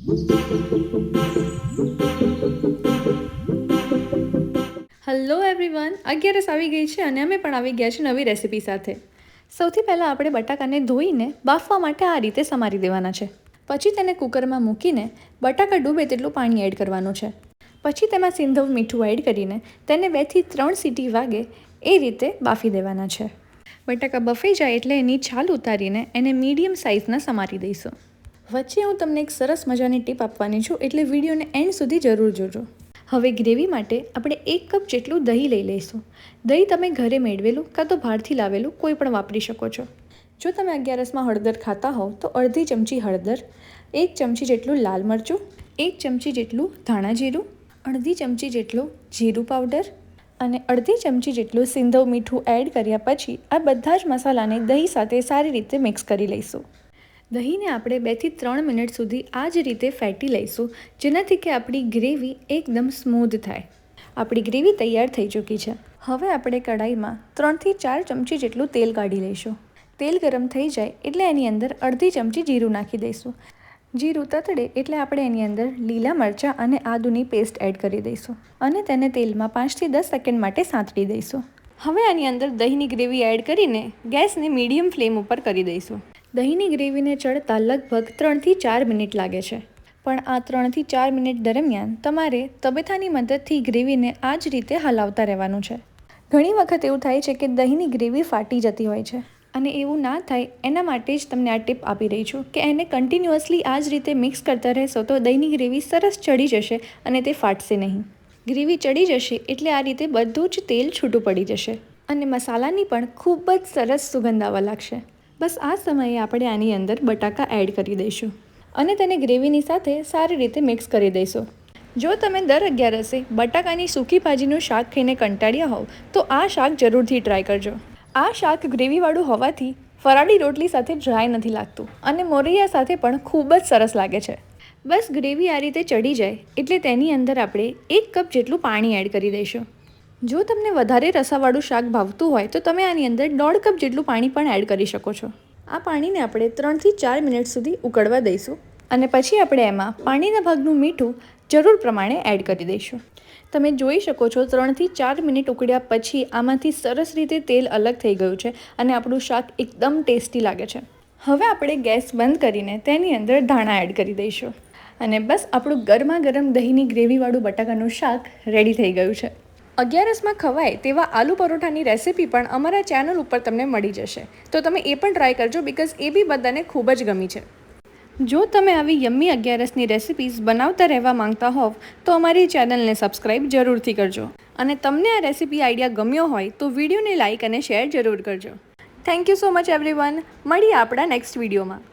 Hello everyone, 11 આવી ગઈ છે અને અમે પણ આવી ગયા છે નવી રેસીપી સાથે. સૌથી પહેલાં આપણે બટાકાને ધોઈને બાફવા માટે આ રીતે સમારી દેવાના છે. પછી તેને કુકરમાં મૂકીને બટાકા ડૂબે તેટલું પાણી એડ કરવાનું છે. પછી તેમાં સિંધવ મીઠું એડ કરીને તેને 2 થી 3 સીટી વાગે એ રીતે બાફી દેવાના છે. બટાકા બફાઈ જાય એટલે એની છાલ ઉતારીને એને મીડિયમ સાઇઝના સમારી દઈશું. વચ્ચે હું તમને એક સરસ મજાની ટીપ આપવાની છું, એટલે વિડીયોને એન્ડ સુધી જરૂર જોજો. હવે ગ્રેવી માટે આપણે 1 કપ જેટલું દહીં લઈ લઈશું. દહીં તમે ઘરે મેળવેલું કાં તો બહારથી લાવેલું કોઈ પણ વાપરી શકો છો. જો તમે 11માં હળદર ખાતા હોવ તો અડધી ચમચી હળદર, 1 ચમચી જેટલું લાલ મરચું, 1 ચમચી જેટલું ધાણા જીરું, અડધી ચમચી જેટલું જીરું પાવડર અને અડધી ચમચી જેટલું સિંધવ મીઠું એડ કર્યા પછી આ બધા જ મસાલાને દહીં સાથે સારી રીતે મિક્સ કરી લઈશું. દહીંને આપણે 2 થી 3 મિનિટ સુધી આ જ રીતે ફેટી લઈશું, જેનાથી કે આપણી ગ્રેવી એકદમ સ્મૂધ થાય. આપણી ગ્રેવી તૈયાર થઈ ચૂકી છે. હવે આપણે કઢાઈમાં 3 થી 4 ચમચી જેટલું તેલ કાઢી લઈશું. તેલ ગરમ થઈ જાય એટલે એની અંદર અડધી ચમચી જીરું નાખી દઈશું. જીરું તતડે એટલે આપણે એની અંદર લીલા મરચાં અને આદુની પેસ્ટ એડ કરી દઈશું અને તેને તેલમાં 5 થી 10 સેકન્ડ માટે સાંતળી દઈશું. હવે આની અંદર દહીંની ગ્રેવી એડ કરીને ગેસને મીડિયમ ફ્લેમ ઉપર કરી દઈશું. દહીંની ગ્રેવીને ચડતા લગભગ 3 થી 4 મિનિટ લાગે છે, પણ આ 3 થી 4 મિનિટ દરમિયાન તમારે તબેથાની મદદથી ગ્રેવીને આ જ રીતે હલાવતા રહેવાનું છે. ઘણી વખત એવું થાય છે કે દહીંની ગ્રેવી ફાટી જતી હોય છે, અને એવું ના થાય એના માટે જ તમને આ ટીપ આપી રહી છું કે એને કન્ટિન્યુઅસલી આ જ રીતે મિક્સ કરતા રહેશો તો દહીંની ગ્રેવી સરસ ચડી જશે અને તે ફાટશે નહીં. ગ્રેવી ચડી જશે એટલે આ રીતે બધું જ તેલ છૂટું પડી જશે અને મસાલાની પણ ખૂબ જ સરસ સુગંધ આવવા લાગશે. બસ આ સમયે આપણે આની અંદર બટાકા એડ કરી દઈશું અને તેને ગ્રેવીની સાથે સારી રીતે મિક્સ કરી દઈશું. જો તમે દર 11 બટાકાની સૂકી ભાજીનું શાક ખાઈને કંટાળ્યા હોવ તો આ શાક જરૂરથી ટ્રાય કરજો. આ શાક ગ્રેવીવાળું હોવાથી ફરાળી રોટલી સાથે ડ્રાય નથી લાગતું અને મોરૈયા સાથે પણ ખૂબ જ સરસ લાગે છે. બસ ગ્રેવી આ રીતે ચડી જાય એટલે તેની અંદર આપણે 1 કપ જેટલું પાણી એડ કરી દઈશું. જો તમને વધારે રસાવાળું શાક ભાવતું હોય તો તમે આની અંદર 1.5 કપ જેટલું પાણી પણ એડ કરી શકો છો. આ પાણીને આપણે 3 થી 4 મિનિટ સુધી ઉકળવા દઈશું અને પછી આપણે એમાં પાણીના ભાગનું મીઠું જરૂર પ્રમાણે એડ કરી દઈશું. તમે જોઈ શકો છો 3 થી 4 મિનિટ ઉકળ્યા પછી આમાંથી સરસ રીતે તેલ અલગ થઈ ગયું છે અને આપણું શાક એકદમ ટેસ્ટી લાગે છે. હવે આપણે ગેસ બંધ કરીને તેની અંદર ધાણા એડ કરી દઈશું અને બસ આપણું ગરમા ગરમ દહીંની ગ્રેવીવાળું બટાકાનું શાક રેડી થઈ ગયું છે. 11માં ખવાય તેવા આલુ પરોઠાની રેસીપી પણ અમારા ચેનલ ઉપર તમને મળી જશે, તો તમે એ પણ ટ્રાય કરજો બિકોઝ એ બી બધાને ખૂબ જ ગમી છે. જો તમે આવી યમ્મી 11ની રેસિપીઝ બનાવતા રહેવા માંગતા હોવ તો અમારી ચેનલને સબસ્ક્રાઈબ જરૂરથી કરજો અને તમને આ રેસીપી આઈડિયા ગમ્યો હોય તો વિડીયોને લાઇક અને શેર જરૂર કરજો. Thank you so much everyone. મળીએ આપણા નેક્સ્ટ વિડીયોમાં.